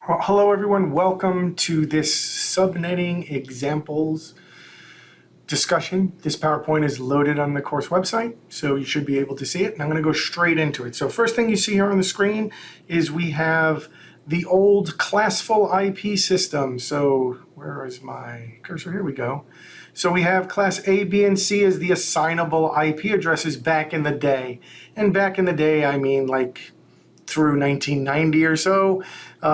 Well, hello everyone, welcome to this subnetting examples discussion. This PowerPoint is loaded on the course website, so you should be able to see it, and I'm going to go straight into it. So first thing you see here on the screen is we have the old classful IP system. So where is my cursor? Here we go. So we have class A, B, and C as the assignable IP addresses back in the day. And back in the day, I mean like through 1990 or so.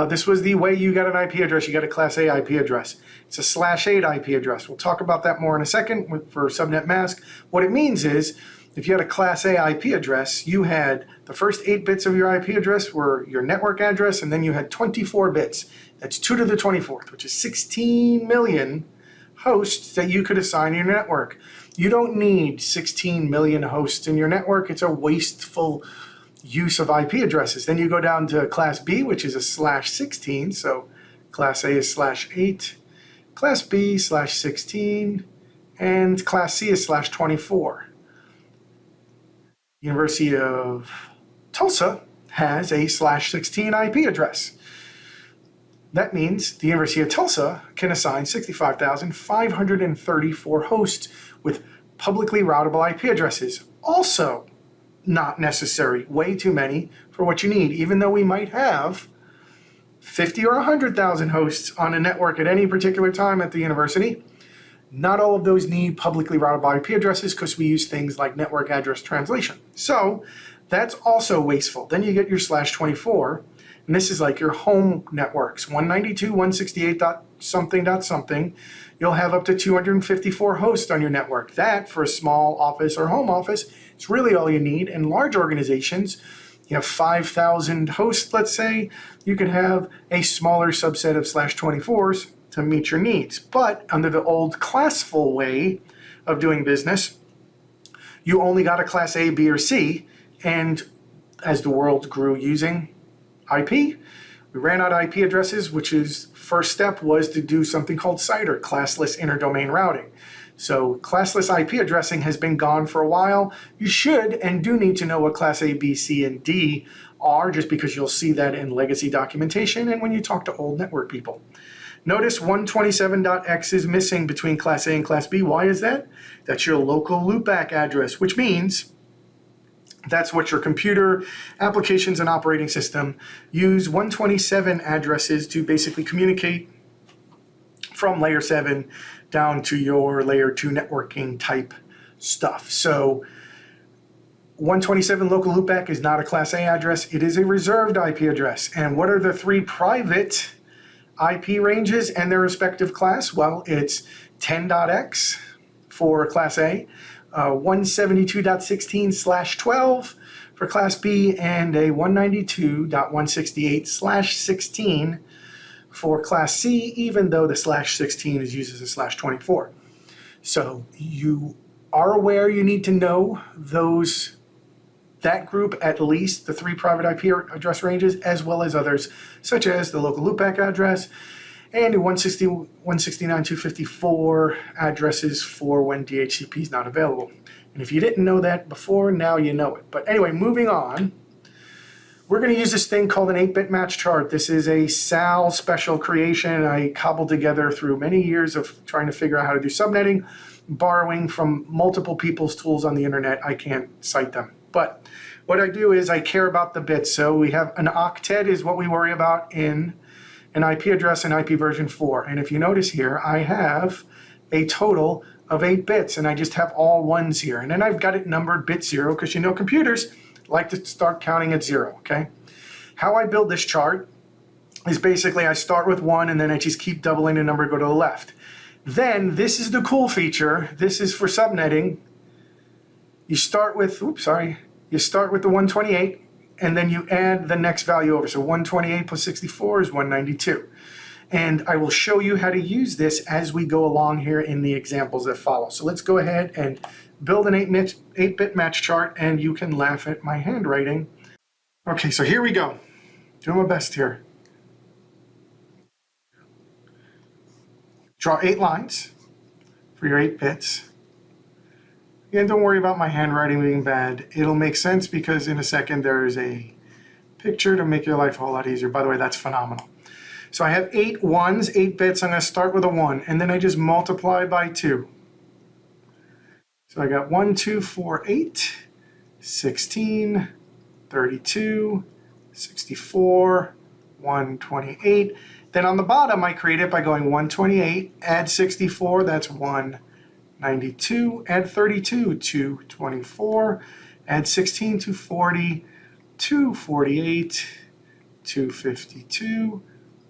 This was the way you got an IP address. You got a Class A IP address. It's a /8 IP address. We'll talk about that more in a second for subnet mask. What it means is if you had a Class A IP address, you had the first 8 bits of your IP address were your network address, and then you had 24 bits. That's 2 to the 24th, which is 16 million hosts that you could assign to your network. You don't need 16 million hosts in your network. It's a wasteful use of IP addresses. Then you go down to Class B, which is a /16. So Class A is /8, Class B /16, and Class C is /24. University of Tulsa has a /16 IP address. That means the University of Tulsa can assign 65,534 hosts with publicly routable IP addresses. Also, not necessary, way too many for what you need, even though we might have 50 or 100,000 hosts on a network at any particular time at the university. Not all of those need publicly routable IP addresses because we use things like network address translation. So that's also wasteful. Then you get your /24, and this is like your home networks, 192.168.something.something. You'll have up to 254 hosts on your network. That, for a small office or home office, is really all you need. In large organizations, you have 5,000 hosts, let's say, you could have a smaller subset of /24s to meet your needs. But under the old classful way of doing business, you only got a Class A, B, or C, and as the world grew using IP, we ran out of IP addresses, which is first step was to do something called CIDR, classless interdomain routing. So classless IP addressing has been gone for a while. You should and do need to know what Class A, B, C, and D are, just because you'll see that in legacy documentation and when you talk to old network people. Notice 127.x is missing between Class A and Class B. Why is that? That's your local loopback address, which means that's what your computer applications and operating system use 127 addresses to basically communicate from layer 7 down to your layer 2 networking type stuff. So 127 local loopback is not a Class A address. It is a reserved IP address. And what are the 3 private IP ranges and their respective class? Well, it's 10.x for Class A, 172.16/12 for Class B, and a 192.168/16 for Class C, even though the /16 is used as a /24. So you are aware you need to know that group, at least the 3 private IP address ranges, as well as others, such as the local loopback address and the 169.254 addresses for when DHCP is not available. And if you didn't know that before, now you know it. But anyway, moving on, we're going to use this thing called an 8-bit match chart. This is a SAL special creation I cobbled together through many years of trying to figure out how to do subnetting, borrowing from multiple people's tools on the internet. I can't cite them. But what I do is I care about the bits. So we have an octet is what we worry about in an IP address and IP version 4. And if you notice here, I have a total of 8 bits, and I just have all ones here. And then I've got it numbered bit 0, because you know computers like to start counting at 0, okay? How I build this chart is basically I start with 1, and then I just keep doubling the number, go to the left. Then, this is the cool feature. This is for subnetting. You start with, you start with the 128, and then you add the next value over. So 128 plus 64 is 192. And I will show you how to use this as we go along here in the examples that follow. So let's go ahead and build an 8-bit match chart, and you can laugh at my handwriting. Okay, so here we go. Doing my best here. Draw 8 lines for your 8 bits. Again, don't worry about my handwriting being bad. It'll make sense because in a second there is a picture to make your life a whole lot easier. By the way, that's phenomenal. So I have 8 ones, 8 bits. I'm going to start with a 1, and then I just multiply by 2. So I got 1, 2, 4, 8, 16, 32, 64, 128. Then on the bottom, I create it by going 128, add 64, that's 192, add 32, 224, add 16, 240, 248, 252,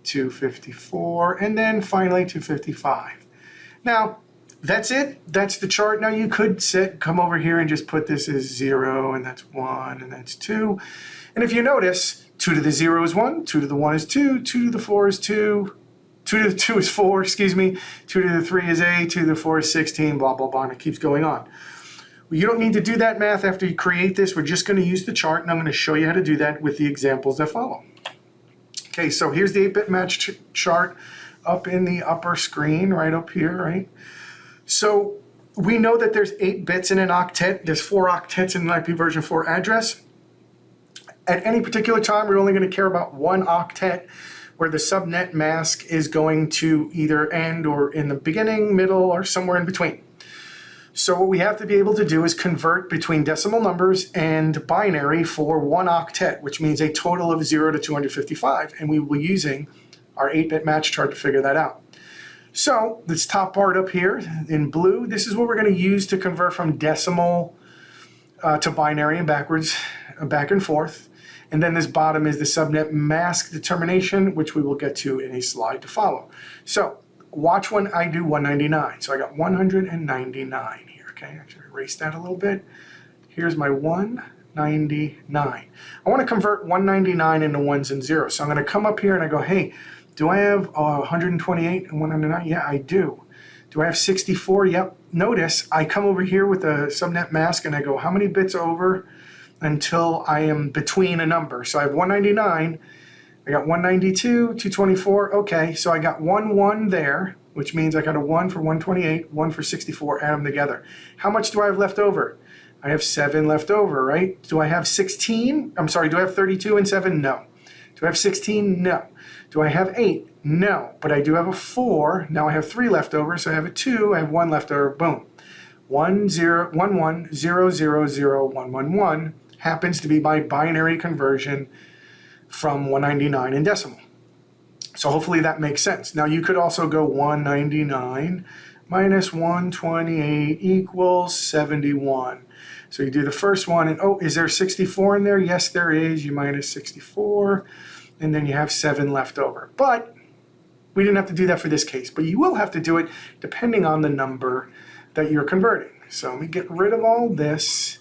254, and then finally 255. Now, that's it. That's the chart. Now you could come over here and just put this as 0, and that's 1, and that's 2. And if you notice, 2 to the 0 is 1, 2 to the 1 is 2, 2 to the 4 is 2, 2 to the 2 is 4, excuse me, 2 to the 3 is 8, 2 to the 4 is 16, blah, blah, blah, and it keeps going on. Well, you don't need to do that math after you create this. We're just going to use the chart, and I'm going to show you how to do that with the examples that follow. Okay, so here's the 8-bit match chart up in the upper screen, right up here, right? So we know that there's 8 bits in an octet. There's 4 octets in an IPv4 address. At any particular time, we're only going to care about 1 octet where the subnet mask is going to either end or in the beginning, middle, or somewhere in between. So what we have to be able to do is convert between decimal numbers and binary for 1 octet, which means a total of 0 to 255. And we will be using our 8-bit match chart to figure that out. So this top part up here in blue, this is what we're going to use to convert from decimal to binary and backwards, back and forth. And then this bottom is the subnet mask determination, which we will get to in a slide to follow. So watch when I do 199. So I got 199 here, okay? I should erase that a little bit. Here's my 199. I want to convert 199 into ones and zeros. So I'm going to come up here and I go, hey, do I have 128 and 199? Yeah, I do. Do I have 64? Yep. Notice I come over here with the subnet mask and I go, how many bits over until I am between a number? So I have 199. I got 192, 224. Okay, so I got 1 there, which means I got a 1 for 128, 1 for 64, add them together. How much do I have left over? I have 7 left over, right? Do I have 16? I'm sorry, do I have 32 and 7? No. Do I have 16? No. Do I have 8? No. But I do have a 4. Now I have 3 left over, so I have a 2. I have 1 left over. Boom. 1 0 1 1 0 0 0 1 1 1 happens to be my binary conversion from 199 in decimal. So hopefully that makes sense. Now you could also go 199 minus 128 equals 71. So you do the first one, and oh, is there 64 in there? Yes, there is. You minus 64, and then you have 7 left over. But we didn't have to do that for this case, but you will have to do it depending on the number that you're converting. So let me get rid of all this,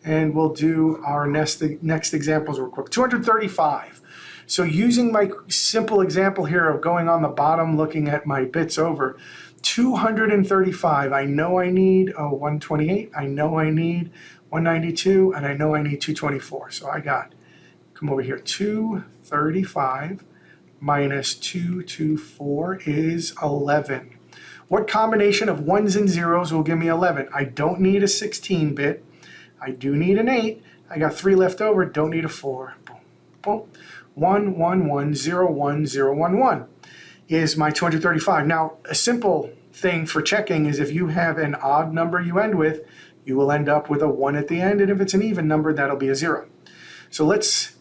and we'll do our next examples real quick. 235. So using my simple example here of going on the bottom, looking at my bits over, 235, I know I need 128, I know I need 192, and I know I need 224. So I got, come over here, 235 minus 224 is 11. What combination of ones and zeros will give me 11? I don't need a 16-bit. I do need an 8. I got 3 left over, don't need a 4. Boom, boom. 1 1 1 0 1 0 1 1 is my 235. Now, a simple thing for checking is if you have an odd number you end with, you will end up with a 1 at the end, and if it's an even number, that'll be a 0. So let's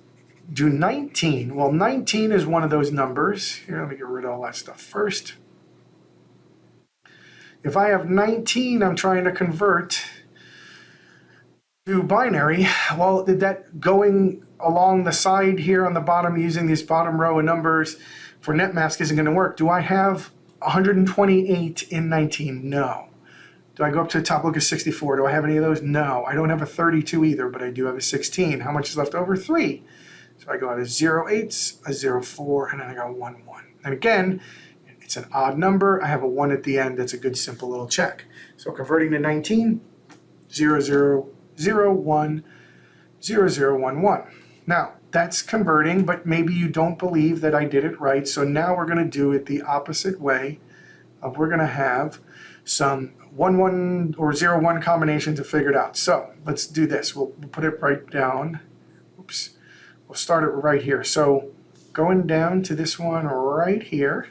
do 19. Well, 19 is one of those numbers. Here, let me get rid of all that stuff first. If I have 19, I'm trying to convert to binary. Well, that going along the side here on the bottom using this bottom row of numbers for netmask isn't going to work. Do I have 128 in 19? No. Do I go up to the top, look at 64? Do I have any of those? No. I don't have a 32 either, but I do have a 16. How much is left over? 3. So I go out a 0 8, a 0 4, and then I got 1 1. And again, it's an odd number. I have a 1 at the end. That's a good simple little check. So converting to 19, 0 0 0 1 0 0 1 1. Now, that's converting, but maybe you don't believe that I did it right. So now we're going to do it the opposite way. We're going to have some 1 1 or 0 1 combinations to figure it out. So let's do this. We'll put it right down. Oops. We'll start it right here. So going down to this one right here,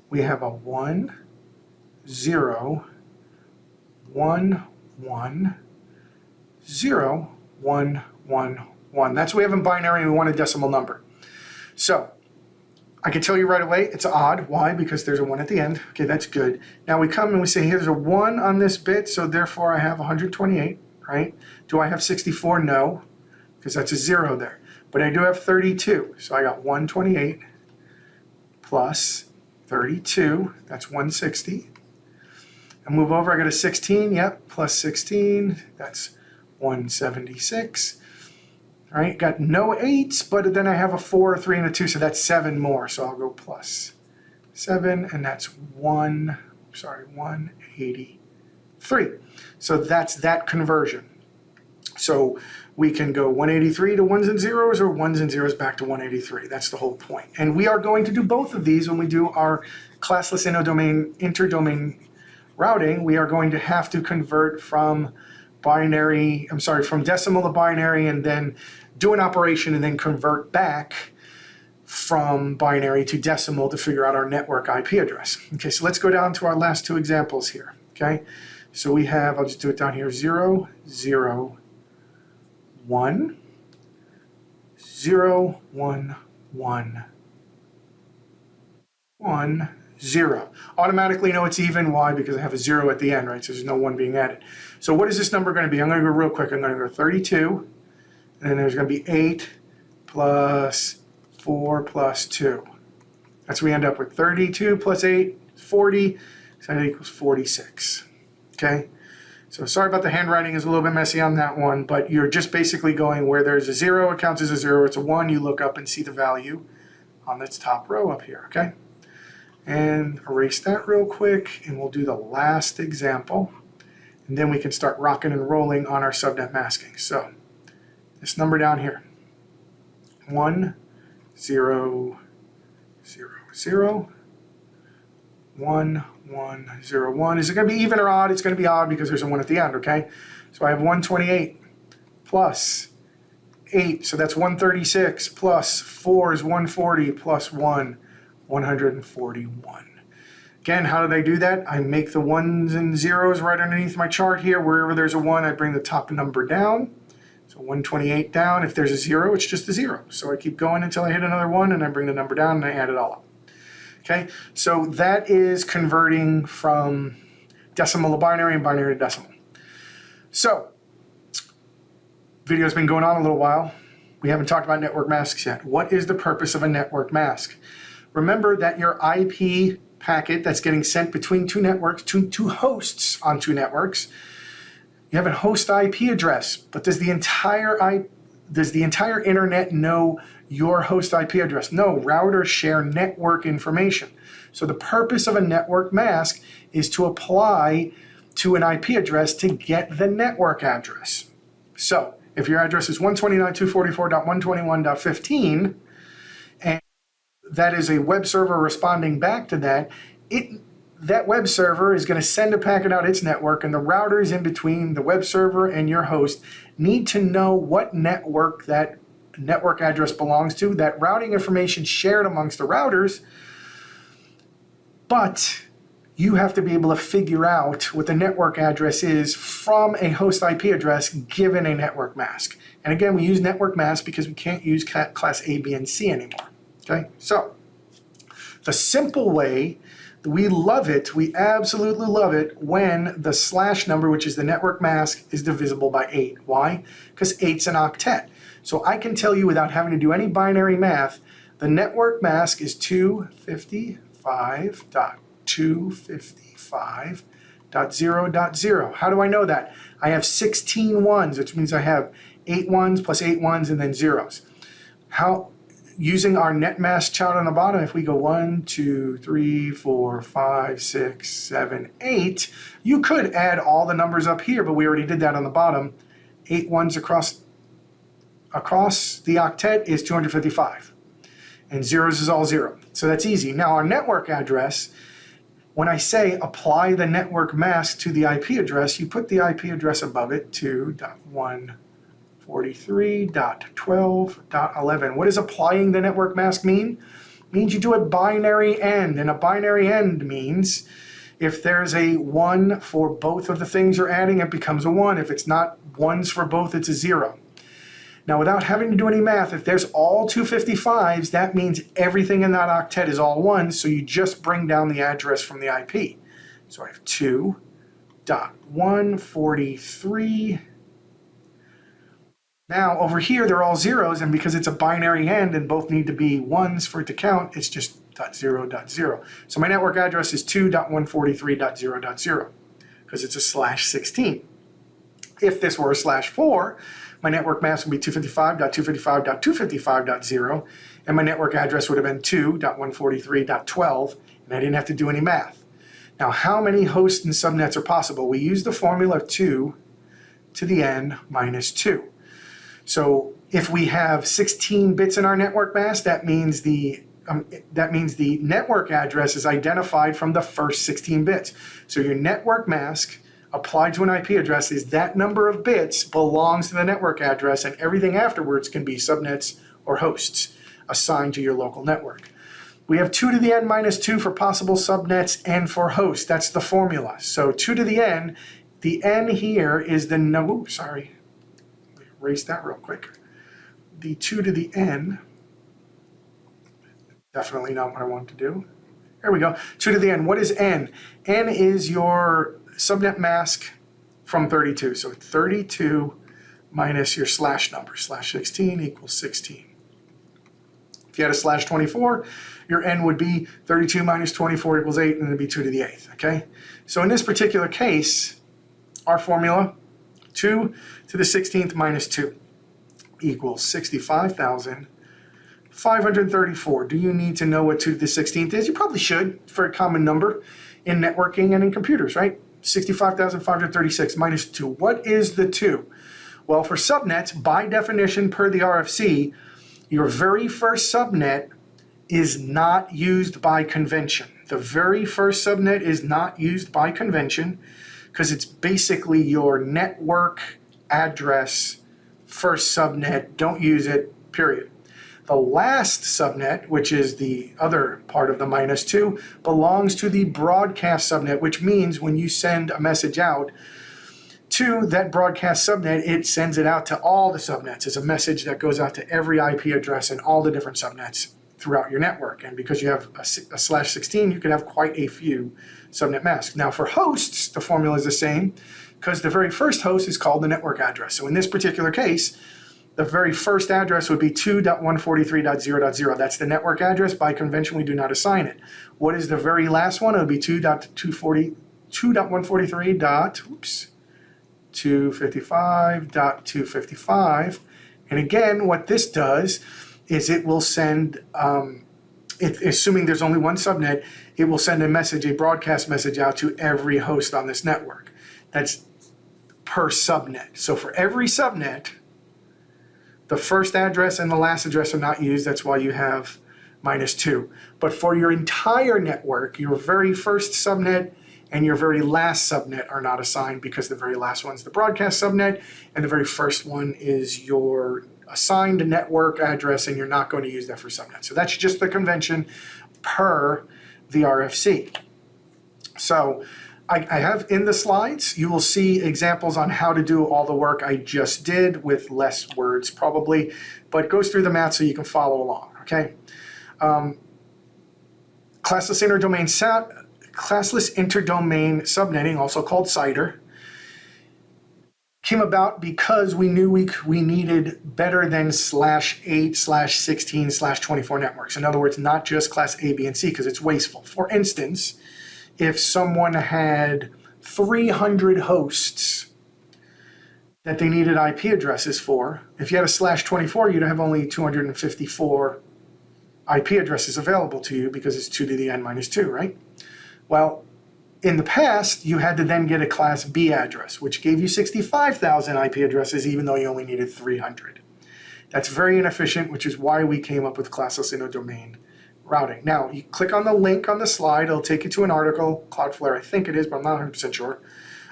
we have a 1, 0, 1, 1, 0, 1, 1, 1. That's what we have in binary, and we want a decimal number. So I can tell you right away it's odd. Why? Because there's a 1 at the end. Okay, that's good. Now we come and we say here's a 1 on this bit, so therefore I have 128, right? Do I have 64? No, because that's a 0 there. But I do have 32, so I got 128 plus 32, that's 160. I move over, I got a 16, yep, plus 16, that's 176. All right, got no 8s, but then I have a 4, a 3, and a 2, so that's 7 more. So I'll go plus 7, and that's 183. So that's that conversion. So we can go 183 to ones and zeros, or ones and zeros back to 183. That's the whole point. And we are going to do both of these when we do our classless interdomain routing. We are going to have to convert from from decimal to binary, and then do an operation and then convert back from binary to decimal to figure out our network IP address. Okay, so let's go down to our last two examples here. Okay, so we have, I'll just do it down here, 0, 0, 1, 0, 1, 1, 1, 0. Automatically know it's even. Why? Because I have a 0 at the end, right? So there's no 1 being added. So what is this number going to be? I'm going to go real quick. I'm going to go 32, and then there's going to be 8 plus 4 plus 2. That's what we end up with. 32 plus 8 is 40, so that equals 46. Okay? So sorry about the handwriting, is a little bit messy on that one, but you're just basically going where there's a 0, it counts as a 0, it's a 1, you look up and see the value on this top row up here, okay? And erase that real quick, and we'll do the last example. And then we can start rocking and rolling on our subnet masking. So this number down here, 1, 0, 0, 0, 1, 1, 0, 1. Is it going to be even or odd? It's going to be odd because there's a 1 at the end, okay? So I have 128 plus 8, so that's 136, plus 4 is 140, plus 1, 141. Again, how do they do that? I make the 1s and 0s right underneath my chart here. Wherever there's a 1, I bring the top number down. So 128 down. If there's a 0, it's just a 0. So I keep going until I hit another 1, and I bring the number down, and I add it all up. Okay, so that is converting from decimal to binary and binary to decimal. So, video's been going on a little while. We haven't talked about network masks yet. What is the purpose of a network mask? Remember that your IP packet that's getting sent between two networks, two hosts on two networks, you have a host IP address, but does the entire internet know your host IP address? No, routers share network information. So the purpose of a network mask is to apply to an IP address to get the network address. So if your address is 129.244.121.15, and that is a web server responding back to that, that web server is going to send a packet out its network, and the routers in between the web server and your host need to know what network that network address belongs to. That routing information shared amongst the routers, but you have to be able to figure out what the network address is from a host IP address given a network mask. And again, we use network mask because we can't use class A, B, and C anymore. Okay, so the simple way, we love it, we absolutely love it when the slash number, which is the network mask, is divisible by 8. Why? Because 8's an octet. So I can tell you without having to do any binary math, the network mask is 255.255.0.0. How do I know that? I have 16 ones, which means I have 8 ones plus 8 ones and then zeros. How? Using our net mask chart on the bottom, if we go 1, 2, 3, 4, 5, 6, 7, 8, you could add all the numbers up here, but we already did that on the bottom. 8 ones across the octet is 255, and zeros is all 0. So that's easy. Now our network address, when I say apply the network mask to the IP address, you put the IP address above it, 2.1 143.12.11. What does applying the network mask mean? It means you do a binary end, and a binary end means if there's a 1 for both of the things you're adding, it becomes a 1. If it's not ones for both, it's a 0. Now, without having to do any math, if there's all 255s, that means everything in that octet is all 1s, so you just bring down the address from the IP. So I have 2.143. Now, over here, they're all zeros, and because it's a binary end and both need to be 1s for it to count, it's just .0.0. So my network address is 2.143.0.0 because it's a /16. If this were a /4, my network mask would be 255.255.255.0, and my network address would have been 2.143.12, and I didn't have to do any math. Now, how many hosts and subnets are possible? We use the formula of 2 to the n minus 2. So if we have 16 bits in our network mask, that means the network address is identified from the first 16 bits. So your network mask applied to an IP address is that number of bits belongs to the network address, and everything afterwards can be subnets or hosts assigned to your local network. We have 2 to the n minus 2 for possible subnets and for hosts. That's the formula. So 2 to the n here is the no, sorry, let me erase that real quick. The 2 to the n, definitely not what I want to do. There we go, 2 to the n. What is n? N is your subnet mask from 32. So 32 minus your slash number, /16 equals 16. If you had a /24, your n would be 32 minus 24 equals 8, and it'd be 2 to the 8th, okay? So in this particular case, our formula, 2 to the 16th minus 2 equals 65,534. Do you need to know what 2 to the 16th is? You probably should for a common number in networking and in computers, right? 65,536 minus 2. What is the 2? Well, for subnets, by definition per the RFC, your very first subnet is not used by convention. The very first subnet is not used by convention because it's basically your network address first subnet. Don't use it, period. The last subnet, which is the other part of the minus 2, belongs to the broadcast subnet, which means when you send a message out to that broadcast subnet, it sends it out to all the subnets. It's a message that goes out to every IP address and all the different subnets throughout your network. And because you have a /16, you could have quite a few subnet masks. Now for hosts, the formula is the same because the very first host is called the network address. So in this particular case, the very first address would be 2.143.0.0. That's the network address. By convention, we do not assign it. What is the very last one? It would be 2.143.255.255. And again, what this does is it will send, assuming there's only one subnet, it will send a message, a broadcast message out to every host on this network. That's per subnet. So for every subnet, the first address and the last address are not used. That's why you have minus 2. But for your entire network, your very first subnet and your very last subnet are not assigned because the very last one's the broadcast subnet and the very first one is your assigned network address, and you're not going to use that for subnet. So that's just the convention per the RFC. So I have in the slides, you will see examples on how to do all the work I just did with less words probably, but it goes through the math so you can follow along, okay? Classless interdomain subnetting, also called CIDR, came about because we knew we needed better than /8/16/24 networks. In other words, not just class A, B, and C because it's wasteful. For instance, if someone had 300 hosts that they needed IP addresses for, if you had a /24, you'd have only 254 IP addresses available to you because it's 2 to the n minus 2, right? Well, in the past, you had to then get a class B address, which gave you 65,000 IP addresses, even though you only needed 300. That's very inefficient, which is why we came up with classless interdomain routing. Now, you click on the link on the slide, it'll take you to an article, Cloudflare I think it is, but I'm not 100% sure,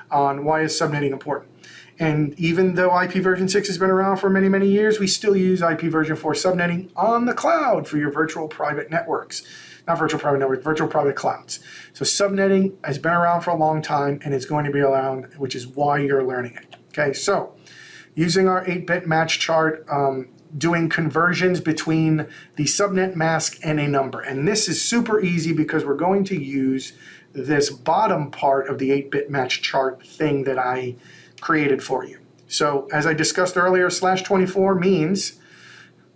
on why is subnetting important. And even though IP version 6 has been around for many, many years, we still use IP v4 subnetting on the cloud for your virtual private networks. Not virtual private networks, virtual private clouds. So subnetting has been around for a long time and is going to be around, which is why you're learning it. Okay, so using our 8-bit match chart, doing conversions between the subnet mask and a number. And this is super easy because we're going to use this bottom part of the 8-bit match chart thing that I created for you. So as I discussed earlier, /24 means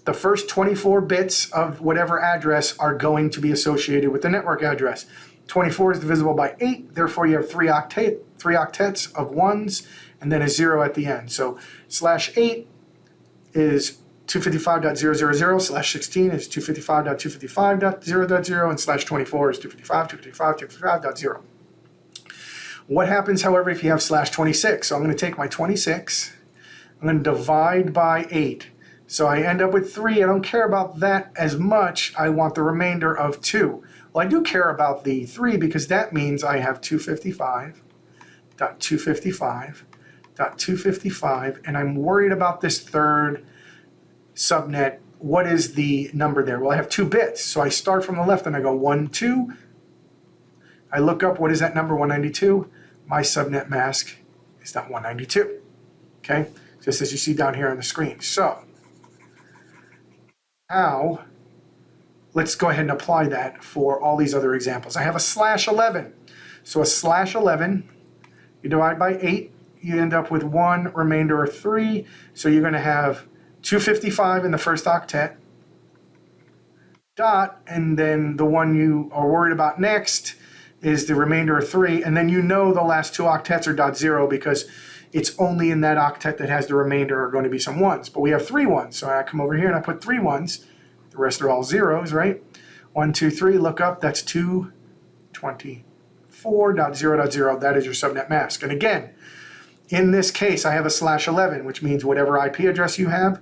the first 24 bits of whatever address are going to be associated with the network address. 24 is divisible by 8, therefore you have three octets of ones and then a 0 at the end. So /8 is 255.000, /16 is 255.255.0.0, and /24 is 255.255.255.0. What happens, however, if you have /26? So I'm going to take my 26, I'm going to divide by 8. So I end up with 3. I don't care about that as much. I want the remainder of 2. Well, I do care about the 3 because that means I have 255.255.255, and I'm worried about this third subnet. What is the number there? Well, I have 2 bits. So I start from the left and I go 1, 2. I look up, what is that number, 192? My subnet mask is not 192. Okay, just as you see down here on the screen. So now let's go ahead and apply that for all these other examples. I have a /11. So a /11, you divide by 8, you end up with 1, remainder of 3. So you're going to have 255 in the first octet, dot, and then the one you are worried about next is the remainder of 3, and then you know the last 2 octets are .0 because it's only in that octet that has the remainder are going to be some 1s. But we have 3 1s, so I come over here and I put 3 1s. The rest are all 0s, right? 1, 2, 3, look up, that's 224.0.0. That is your subnet mask. And again, in this case, I have a /11, which means whatever IP address you have,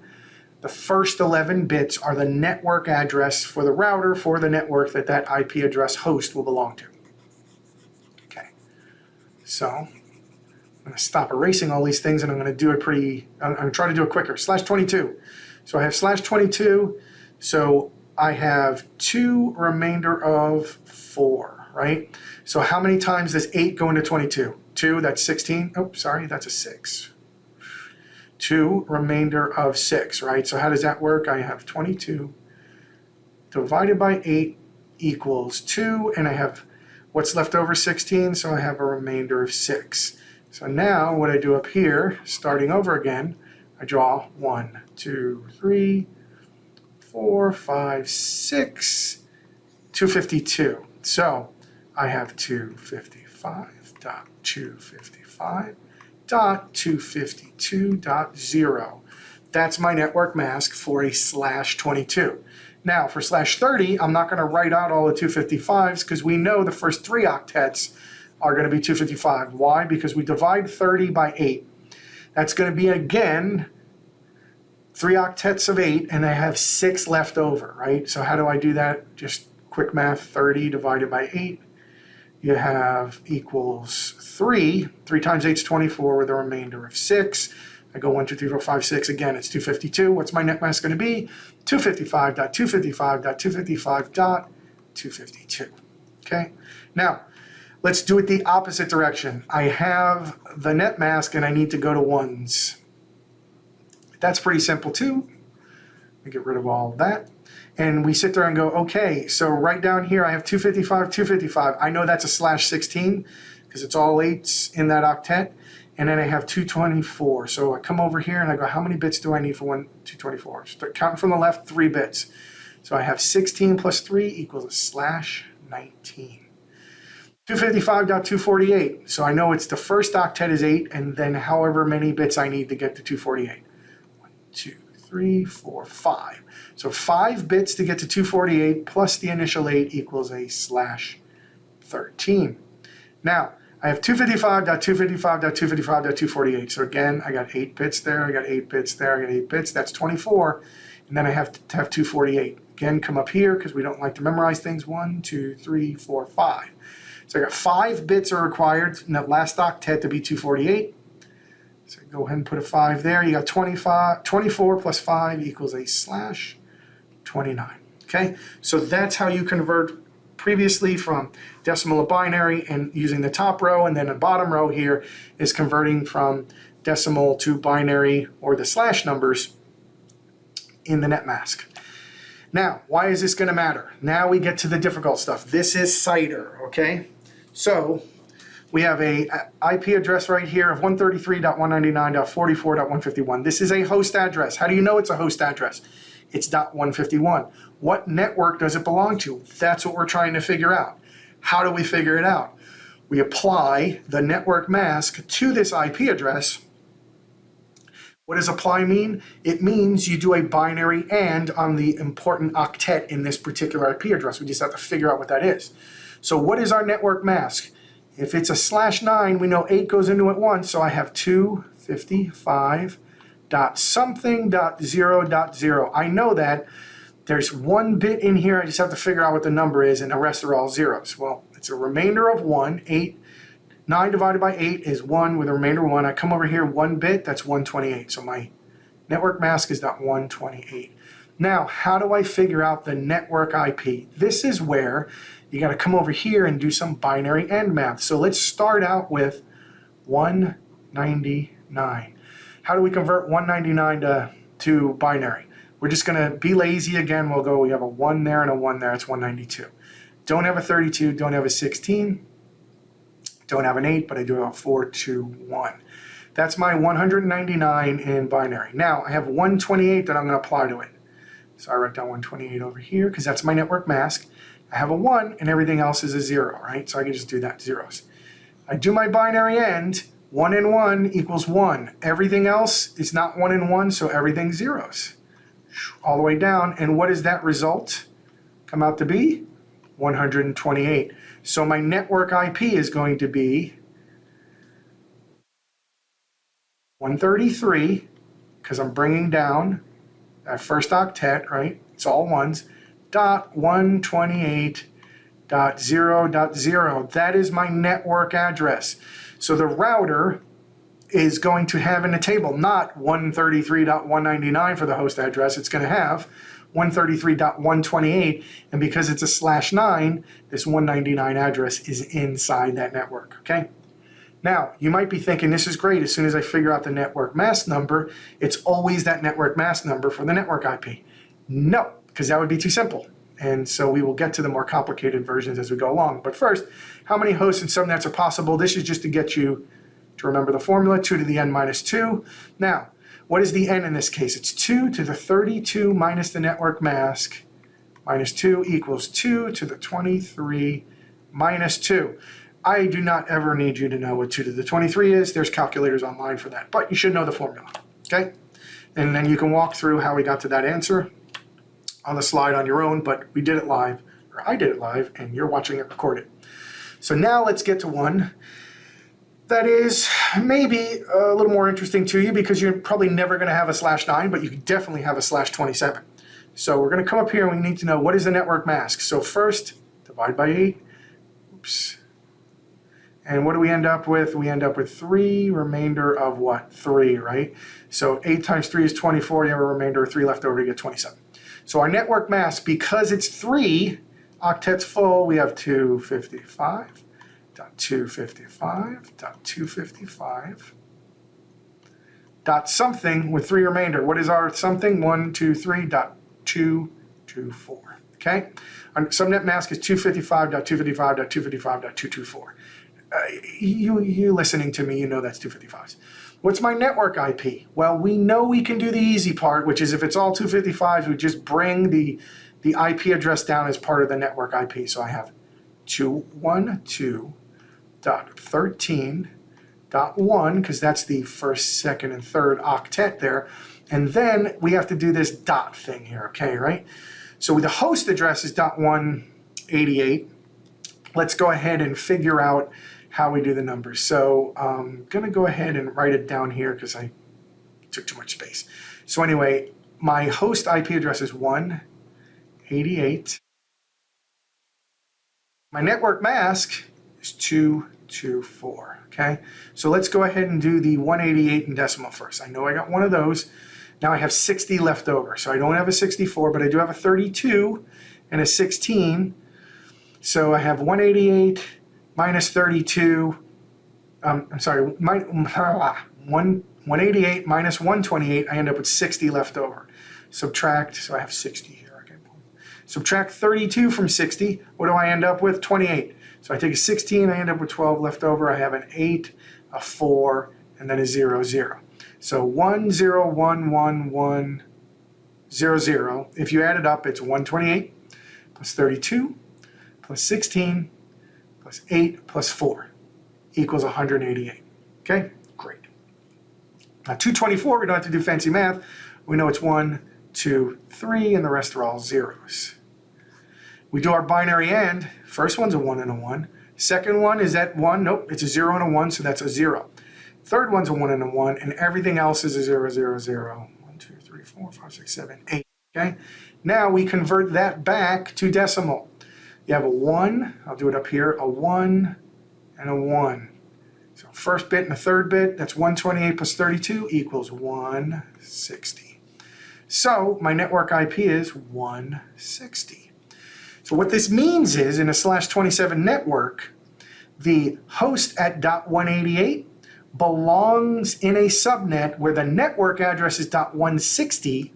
the first 11 bits are the network address for the router for the network that that IP address host will belong to. Okay, so I'm going to stop erasing all these things and I'm going to do it I'm going to try to do it quicker. /22. So I have /22, so I have 2 remainder of 4, right? So how many times does 8 go into 22? 2, that's 16. Oh, sorry, that's a 6. 2 remainder of 6, right? So how does that work? I have 22 divided by 8 equals 2, and I have what's left over, 16, so I have a remainder of 6. So now what I do up here, starting over again, I draw 1, 2, 3, 4, 5, 6, 252. So I have 255.255.252.0. That's my network mask for a /22. Now for /30, I'm not going to write out all the 255s because we know the first 3 octets are going to be 255. Why? Because we divide 30 by 8. That's going to be, again, 3 octets of 8, and I have 6 left over, right? So how do I do that? Just quick math, 30 divided by 8. You have equals 3. 3 times 8 is 24 with a remainder of 6. I go 1, 2, 3, 4, 5, 6. Again, it's 252. What's my net mask going to be? 255.255.255.252. Okay? Now, let's do it the opposite direction. I have the net mask and I need to go to 1s. That's pretty simple too. Let me get rid of all of that. And we sit there and go, okay, so right down here I have 255, 255. I know that's a /16 because it's all 8s in that octet. And then I have 224. So I come over here and I go, how many bits do I need for 224? Start counting from the left, 3 bits. So I have 16 plus 3 equals a /19. 255.248. So I know it's the first octet is 8 and then however many bits I need to get to 248. 1, 2, 3, 4, 5. So 5 bits to get to 248 plus the initial 8 equals a /13. Now, I have 255.255.255.248. So again, I got 8 bits there, I got 8 bits there, I got 8 bits. That's 24. And then I have to have 248. Again, come up here because we don't like to memorize things. 1, 2, 3, 4, 5. So I got 5 bits are required in that last octet to be 248. So go ahead and put a 5 there. You got 24 plus 5 equals a /29. Okay, so that's how you convert previously from decimal to binary, and using the top row, and then the bottom row here is converting from decimal to binary or the slash numbers in the net mask. Now, why is this going to matter? Now we get to the difficult stuff. This is CIDR, okay? So we have a IP address right here of 133.199.44.151. This is a host address. How do you know it's a host address? It's .151. What network does it belong to? That's what we're trying to figure out. How do we figure it out? We apply the network mask to this IP address. What does apply mean? It means you do a binary AND on the important octet in this particular IP address. We just have to figure out what that is. So what is our network mask? If it's a /9, we know 8 goes into it once, so I have 255.something.0.0. I know that there's one bit in here, I just have to figure out what the number is, and the rest are all zeros. Well, it's a remainder of 1, 8. 9 divided by 8 is 1 with a remainder of 1. I come over here 1 bit, that's 128. So my network mask is .128. Now, how do I figure out the network IP? This is where you got to come over here and do some binary AND math. So let's start out with 199. How do we convert 199 to binary? We're just going to be lazy again. We'll go, we have a 1 there and a 1 there. It's 192. Don't have a 32, don't have a 16. Don't have an 8, but I do have a 4, 2, 1. That's my 199 in binary. Now, I have 128 that I'm going to apply to it. So I write down 128 over here because that's my network mask. I have a 1 and everything else is a 0, right? So I can just do that, zeros. I do my binary AND, 1 and 1 equals 1. Everything else is not 1 and 1, so everything's zeros. All the way down, and what does that result come out to be? 128. So my network IP is going to be 133, because I'm bringing down that first octet, right? It's all ones, .128.0.0. That is my network address. So the router is going to have in the table not 133.199 for the host address. It's going to have 133.128, and because it's a /9, this 199 address is inside that network, okay? Now, you might be thinking, this is great. As soon as I figure out the network mask number, it's always that network mask number for the network IP. No, because that would be too simple. And so we will get to the more complicated versions as we go along. But first, how many hosts and subnets are possible? This is just to get you to remember the formula, 2 to the n minus 2. Now, what is the n in this case? It's 2 to the 32 minus the network mask minus 2 equals 2 to the 23 minus 2. I do not ever need you to know what 2 to the 23 is. There's calculators online for that, but you should know the formula, okay? And then you can walk through how we got to that answer on the slide on your own, but we did it live, or I did it live, and you're watching it recorded. So now let's get to one that is maybe a little more interesting to you because you're probably never going to have a /9, but you can definitely have a /27. So we're going to come up here and we need to know what is the network mask. So first, divide by 8. Oops. And what do we end up with? We end up with 3, remainder of what? 3, right? So 8 times 3 is 24. You have a remainder of 3 left over to get 27. So our network mask, because it's 3 octets full, we have 255. .255.255 dot something with 3 remainder. What is our something? 123.224. Okay? Our subnet mask is 255.255.255.224. You listening to me, you know that's 255s. What's my network IP? Well, we know we can do the easy part, which is if it's all 255s, we just bring the IP address down as part of the network IP. So I have 212.13.1, because that's the first, second, and third octet there. And then we have to do this dot thing here, okay, right? So the host address is .188. Let's go ahead and figure out how we do the numbers. So I'm going to go ahead and write it down here because I took too much space. So anyway, my host IP address is 188. My network mask is 2 24, okay? So let's go ahead and do the 188 in decimal first. I know I got one of those. Now I have 60 left over. So I don't have a 64, but I do have a 32 and a 16. So I have 188 minus 32. I'm sorry, 188 minus 128, I end up with 60 left over. Subtract, so I have 60 here. Okay. Subtract 32 from 60, what do I end up with? 28. So I take a 16, I end up with 12 left over. I have an 8, a 4, and then a 0, 0. So 1, 0, 1, 1, 1, 0, 0. If you add it up, it's 128 plus 32 plus 16 plus 8 plus 4 equals 188. Okay, great. Now 224, we don't have to do fancy math. We know it's 1, 2, 3, and the rest are all zeros. We do our binary AND. First one's a 1 and a 1. Second one is that 1. Nope, it's a 0 and a 1, so that's a 0. Third one's a 1 and a 1, and everything else is a 0, 0, 0. 1, 2, 3, 4, 5, 6, 7, 8. Okay? Now we convert that back to decimal. You have a 1, I'll do it up here, a 1 and a 1. So first bit and a third bit, that's 128 plus 32 equals 160. So my network IP is 160. So what this means is in a /27 network, the host at .188 belongs in a subnet where the network address is .160,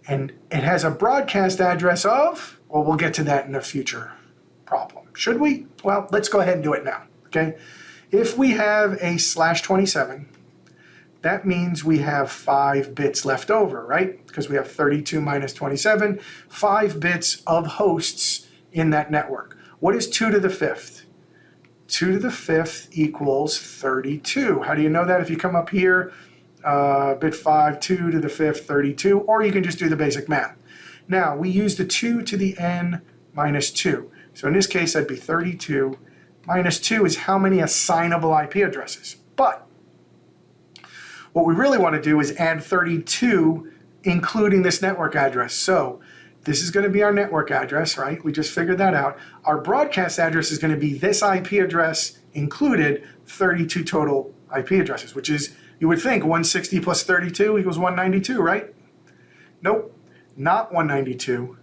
and it has a broadcast address of, well, we'll get to that in a future problem. Should we? Well, let's go ahead and do it now, okay? If we have a /27, that means we have 5 bits left over, right? Because we have 32 minus 27, 5 bits of hosts in that network. What is 2 to the 5th? 2 to the 5th equals 32. How do you know that? If you come up here, bit 5, 2 to the 5th, 32, or you can just do the basic math. Now, we use the 2 to the n minus 2. So in this case, that'd be 32 minus 2 is how many assignable IP addresses. But what we really want to do is add 32, including this network address. So this is going to be our network address, right? We just figured that out. Our broadcast address is going to be this IP address included 32 total IP addresses, which is, you would think 160 plus 32 equals 192, right? Nope, not 192.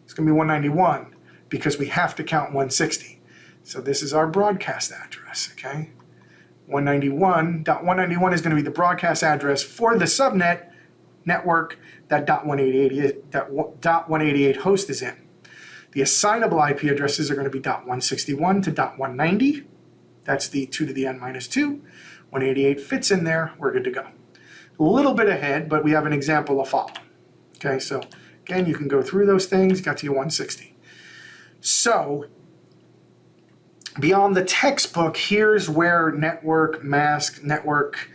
It's going to be 191 because we have to count 160. So this is our broadcast address, okay? 191.191 is going to be the broadcast address for the subnet network that .188 host is in. The assignable IP addresses are going to be .161 to .190. That's the 2 to the n minus 2. 188 fits in there. We're good to go. A little bit ahead, but we have an example to follow. Okay, so again, you can go through those things. Got to your 160. So beyond the textbook, here's where network mask, network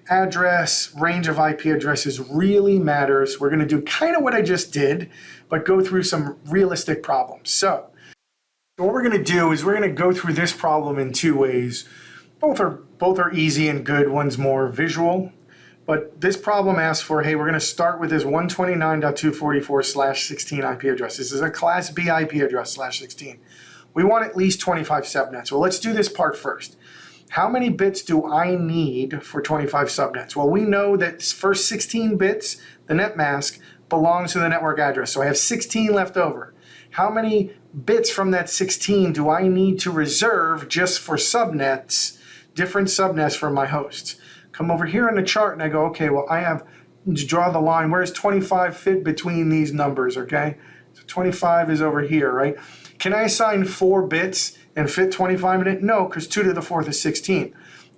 address, range of IP addresses really matters. We're going to do kind of what I just did, but go through some realistic problems. So what we're going to do is we're going to go through this problem in 2 ways. Both are easy and good. One's more visual. But this problem asks for, hey, we're going to start with this 129.244/16 IP address. This is a class B IP address /16. We want at least 25 subnets. Well, let's do this part first. How many bits do I need for 25 subnets? Well, we know that this first 16 bits, the net mask, belongs to the network address. So I have 16 left over. How many bits from that 16 do I need to reserve just for subnets, different subnets for my hosts? Come over here on the chart and I go, okay, well, I have to draw the line. Where does 25 fit between these numbers, okay? So 25 is over here, right? Can I assign 4 bits and fit 25 in it? No, because 2 to the 4th is 16.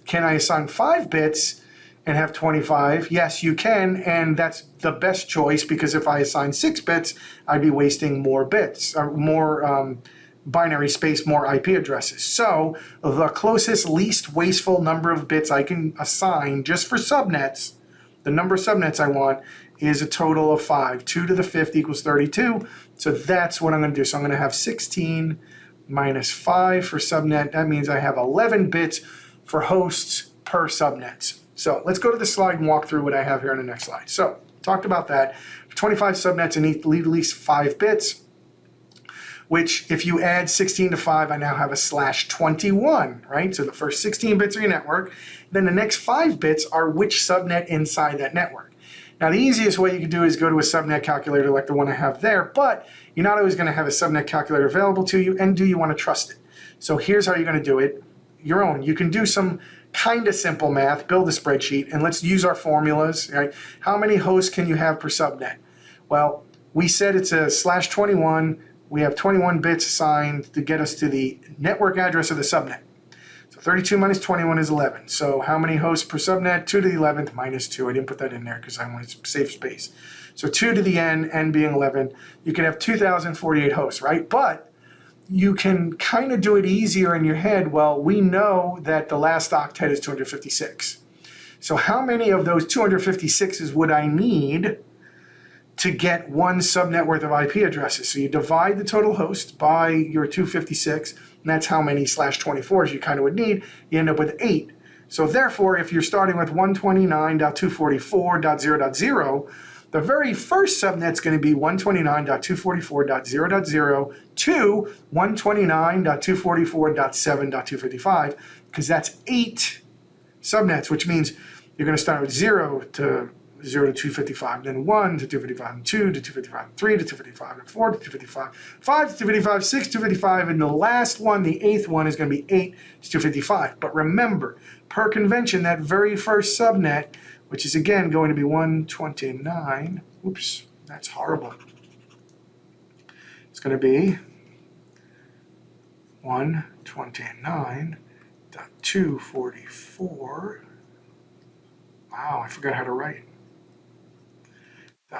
Can I assign 5 bits and have 25? Yes, you can, and that's the best choice because if I assign 6 bits, I'd be wasting more bits, or more binary space, more IP addresses. So the closest, least wasteful number of bits I can assign just for subnets, the number of subnets I want, is a total of 5. 2 to the 5th equals 32. So that's what I'm going to do. So I'm going to have 16 minus 5 for subnet. That means I have 11 bits for hosts per subnet. So let's go to the slide and walk through what I have here on the next slide. So talked about that. For 25 subnets, I need at least 5 bits. which if you add 16 to 5, I now have a /21, right? So the first 16 bits are your network. Then the next 5 bits are which subnet inside that network. Now, the easiest way you can do is go to a subnet calculator like the one I have there, but you're not always going to have a subnet calculator available to you, and do you want to trust it? So here's how you're going to do it, your own. You can do some kind of simple math, build a spreadsheet, and let's use our formulas, right? How many hosts can you have per subnet? Well, we said it's a /21. We have 21 bits assigned to get us to the network address of the subnet. So 32 minus 21 is 11. So how many hosts per subnet? 2 to the 11th minus 2. I didn't put that in there because I wanted to save space. So 2 to the n being 11, you can have 2,048 hosts, right? But you can kind of do it easier in your head. Well, we know that the last octet is 256. So how many of those 256s would I need to get one subnet worth of IP addresses? So you divide the total host by your 256, and that's how many /24s you kind of would need. You end up with 8. So therefore, if you're starting with 129.244.0.0, the very first subnet's going to be 129.244.0.0 to 129.244.7.255, because that's 8 subnets, which means you're going to start with 0 to 255, then 1 to 255, and 2 to 255, 3 to 255, and 4 to 255, 5 to 255, 6 to 255, and the last one, the 8th one, is going to be 8 to 255. But remember, per convention, that very first subnet, which is again going to be 129, oops, that's horrible. It's going to be 129.244. Wow, I forgot how to write.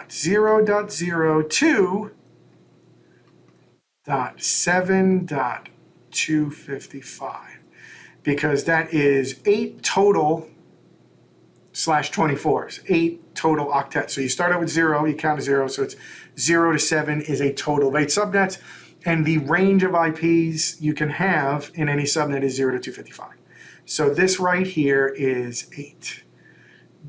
.0.02.7.255, because that is 8 total /24s, 8 total octets. So you start out with 0, you count to 0, so it's 0 to 7 is a total of 8 subnets, and the range of IPs you can have in any subnet is 0 to 255. So this right here is 8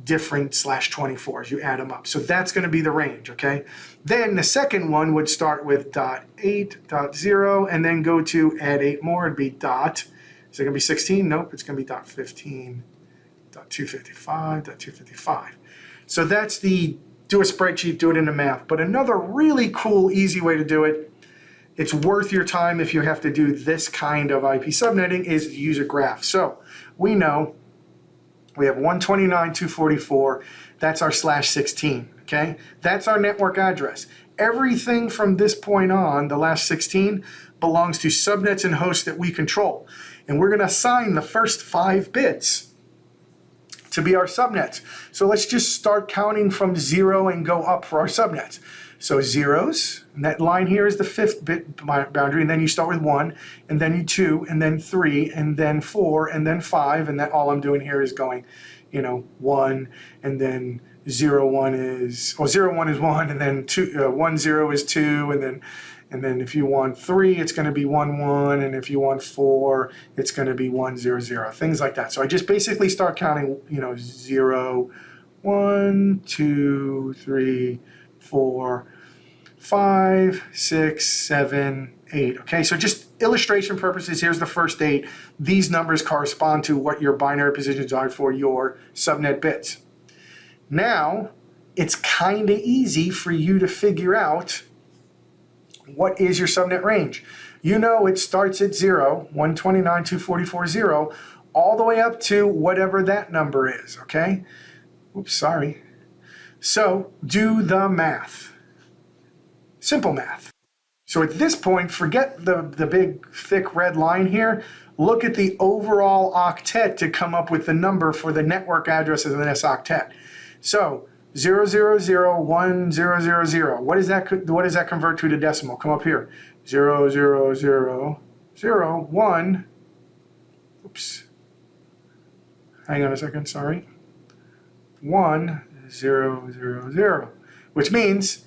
different /24s. You add them up. So that's going to be the range, okay? Then the second one would start with .8.0 and then go to add 8 more. It'd be dot. Is it going to be 16? Nope, it's going to be .15, .255, .255. So that's the, do a spreadsheet, do it in the math. But another really cool, easy way to do it, it's worth your time if you have to do this kind of IP subnetting, is to use a graph. So we know we have 129.244, that's our /16, okay? That's our network address. Everything from this point on, the last 16, belongs to subnets and hosts that we control. And we're gonna assign the first 5 bits to be our subnets. So let's just start counting from 0 and go up for our subnets. So zeros, and that line here is the 5th bit boundary, and then you start with 1, and then you 2, and then 3, and then 4, and then 5, and that all I'm doing here is going, 1, and then 0, 1 is, well, 0, 1 is 1, and then 2, 1, 0 is 2, and then if you want 3, it's going to be 1, 1, and if you want 4, it's going to be 1, 0, 0, things like that. So I just basically start counting, 0, 1, 2, 3, 4, 5, 6, 7, 8. Okay, so just illustration purposes, here's the first 8. These numbers correspond to what your binary positions are for your subnet bits. Now, it's kind of easy for you to figure out what is your subnet range. You know it starts at 0, 129.244.0, all the way up to whatever that number is, okay? Oops, sorry. So do the math. Simple math. So at this point, forget the big thick red line here. Look at the overall octet to come up with the number for the network addresses in this octet. So 0001000. What does that convert to decimal? Come up here. 00001. Oops. Hang on a second. Sorry. 1000, which means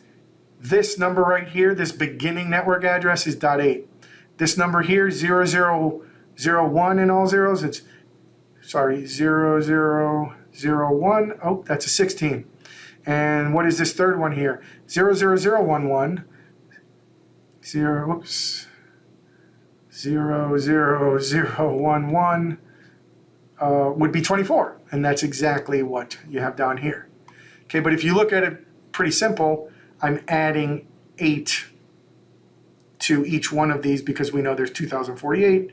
this number right here, this beginning network address is .8. This number here, 0001 in all zeros, it's, sorry, 0001, oh, that's a 16. And what is this third one here? 00011, whoops, 00011 would be 24, and that's exactly what you have down here. Okay, but if you look at it pretty simple, I'm adding 8 to each one of these because we know there's 2048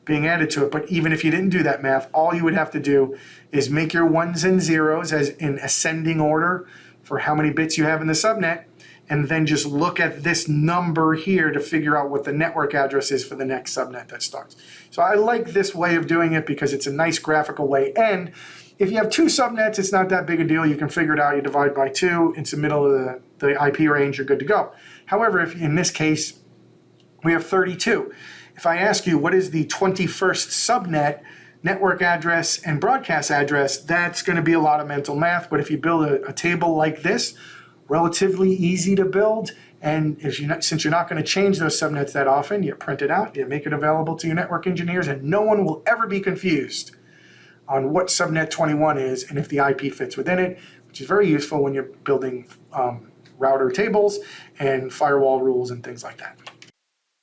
being added to it. But even if you didn't do that math, all you would have to do is make your ones and zeros as in ascending order for how many bits you have in the subnet, and then just look at this number here to figure out what the network address is for the next subnet that starts. So I like this way of doing it because it's a nice graphical way. And if you have 2 subnets, it's not that big a deal. You can figure it out. You divide by 2. It's the middle of the IP range. You're good to go. However, if in this case, we have 32. If I ask you what is the 21st subnet, network address and broadcast address, that's going to be a lot of mental math. But if you build a table like this, relatively easy to build, and since you're not going to change those subnets that often, you print it out, you make it available to your network engineers, and no one will ever be confused on what subnet 21 is and if the IP fits within it, which is very useful when you're building router tables and firewall rules and things like that.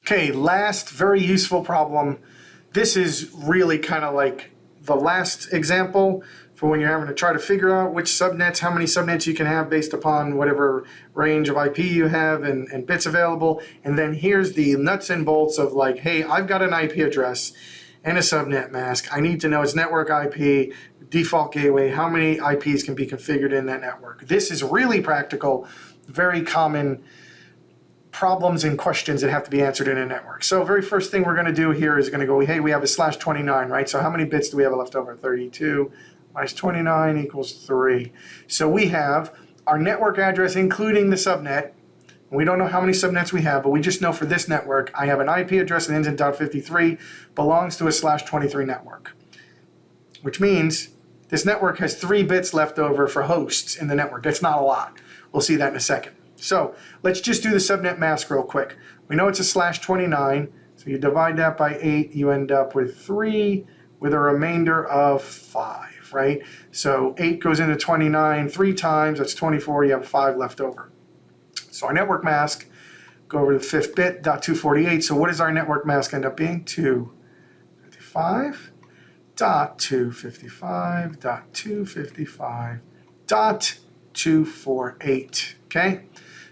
Okay, last very useful problem. This is really kind of like the last example for when you're having to try to figure out which subnets, how many subnets you can have based upon whatever range of IP you have and bits available. And then here's the nuts and bolts of like, hey, I've got an IP address and a subnet mask. I need to know its network IP, default gateway, how many IPs can be configured in that network. This is really practical, very common problems and questions that have to be answered in a network. So very first thing we're going to do here is going to go, hey, we have a /29, right? So how many bits do we have left over? 32 minus 29 equals 3. So we have our network address, including the subnet. We don't know how many subnets we have, but we just know for this network, I have an IP address that ends in .53, belongs to a /23 network, which means this network has 3 bits left over for hosts in the network. That's not a lot. We'll see that in a second. So let's just do the subnet mask real quick. We know it's a /29, so you divide that by 8, you end up with 3 with a remainder of 5, right? So 8 goes into 29 3 times, that's 24, you have 5 left over. So our network mask, go over to the 5th bit, .248. So what does our network mask end up being? 255.255.255.248, okay?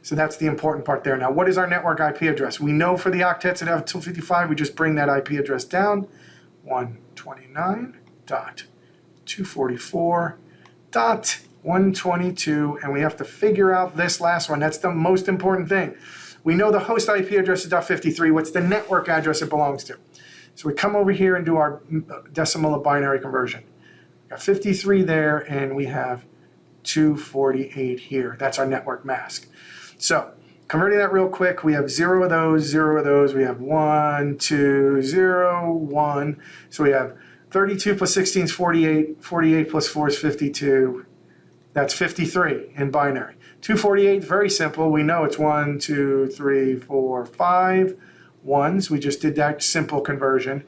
So that's the important part there. Now, what is our network IP address? We know for the octets that have 255, we just bring that IP address down, 129.244.122, and we have to figure out this last one. That's the most important thing. We know the host IP address is .53. What's the network address it belongs to? So we come over here and do our decimal to binary conversion. We got 53 there, and we have 248 here. That's our network mask. So converting that real quick, we have 0 of those, 0 of those. We have 1, 2, 0, 1. So we have 32 plus 16 is 48. 48 plus 4 is 52. That's 53 in binary. 248 is very simple. We know it's 1, 2, 3, 4, 5 ones. We just did that simple conversion.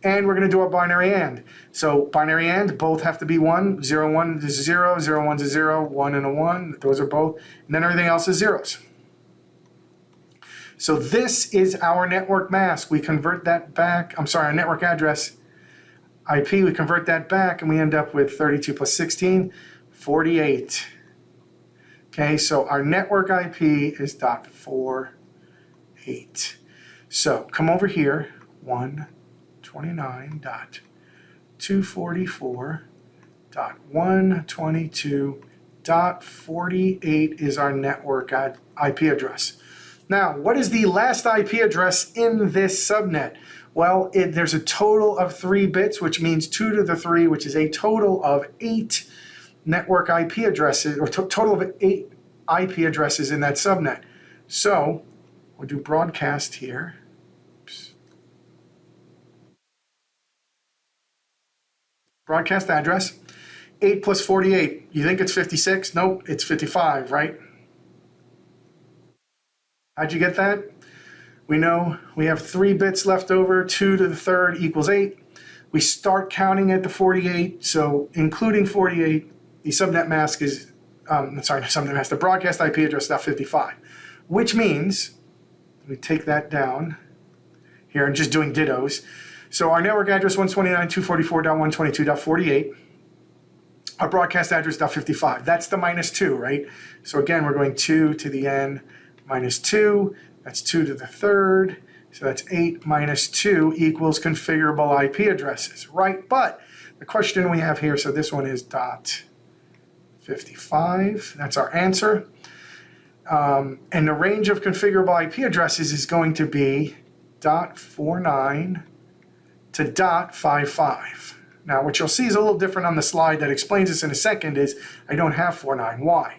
And we're going to do a binary AND. So binary AND, both have to be 1. 0, 1 is 0, 0, 1 is 0, 1 and a 1. Those are both. And then everything else is zeros. So this is our network mask. We convert that back. I'm sorry, our network address IP. We convert that back, and we end up with 32 plus 16, 48. Okay, so our network IP is .48. So come over here, 129.244.122.48 is our network IP address. Now, what is the last IP address in this subnet? Well, there's a total of 3 bits, which means 2 to the 3, which is a total of 8 network IP addresses, or total of 8 IP addresses in that subnet. So we'll do broadcast here. Oops. Broadcast address, 8 plus 48. You think it's 56? Nope, it's 55, right? How'd you get that? We know we have 3 bits left over, 2 to the 3rd equals 8. We start counting at the 48, so including 48, the subnet mask is, the broadcast IP address is .55, which means, we take that down, here and just doing dittos. So our network address 129.244.122.48. Our broadcast address .55. That's the -2, right? So again, we're going 2 to the n minus 2. That's 2 to the third. So that's 8 minus 2 equals configurable IP addresses, right? But the question we have here, so this one is .55. That's our answer. And the range of configurable IP addresses is going to be .49 to .55. Now, what you'll see is a little different on the slide that explains this in a second is I don't have 49. Why?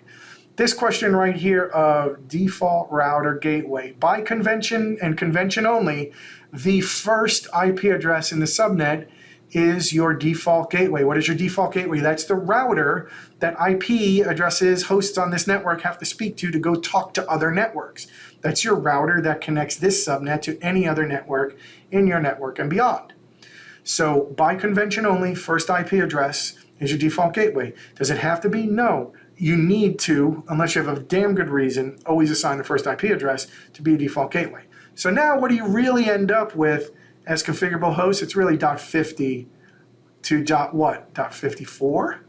This question right here of default router gateway. By convention and convention only, the first IP address in the subnet is your default gateway. What is your default gateway? That's the router that IP addresses hosts on this network have to speak to go talk to other networks. That's your router that connects this subnet to any other network in your network and beyond. So by convention only, first IP address is your default gateway. Does it have to be? No. You need to, unless you have a damn good reason, always assign the first IP address to be a default gateway. So now what do you really end up with as configurable hosts? It's really .50 to what? .54?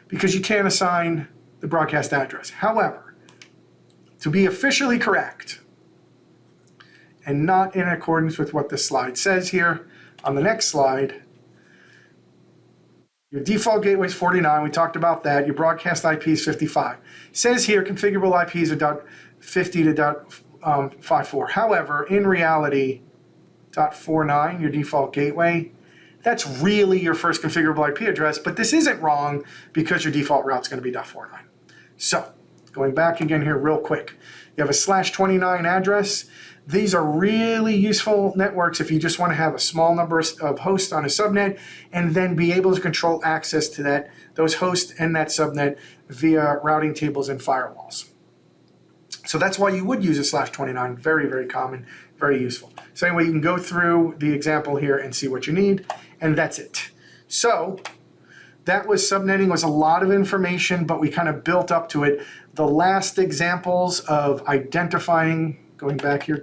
Because you can't assign the broadcast address. However, to be officially correct, and not in accordance with what the slide says here, on the next slide, your default gateway is 49. We talked about that. Your broadcast IP is 55. It says here configurable IPs are .50 to .54. However, in reality, .49, your default gateway, that's really your first configurable IP address, but this isn't wrong because your default route is going to be .49. So, going back again here real quick, you have a /29 address. These are really useful networks if you just want to have a small number of hosts on a subnet and then be able to control access to those hosts and that subnet via routing tables and firewalls. So that's why you would use a /29. Very, very common, very useful. So anyway, you can go through the example here and see what you need, and that's it. So that was subnetting, was a lot of information, but we kind of built up to it. The last examples of identifying, going back here,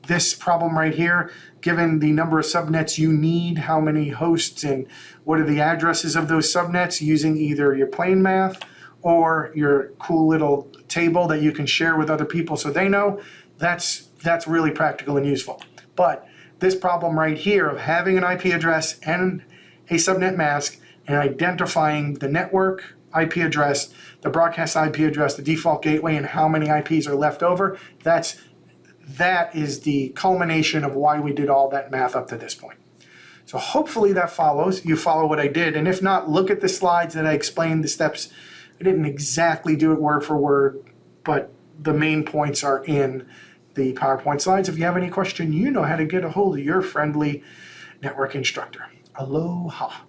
this problem right here, given the number of subnets you need, how many hosts, and what are the addresses of those subnets, using either your plain math or your cool little table that you can share with other people so they know, that's really practical and useful. But this problem right here of having an IP address and a subnet mask and identifying the network IP address, the broadcast IP address, the default gateway, and how many IPs are left over, that is the culmination of why we did all that math up to this point. So hopefully that follows. You follow what I did, and if not, look at the slides that I explained the steps. I didn't exactly do it word for word, but the main points are in the PowerPoint slides. If you have any question, you know how to get a hold of your friendly network instructor. Aloha.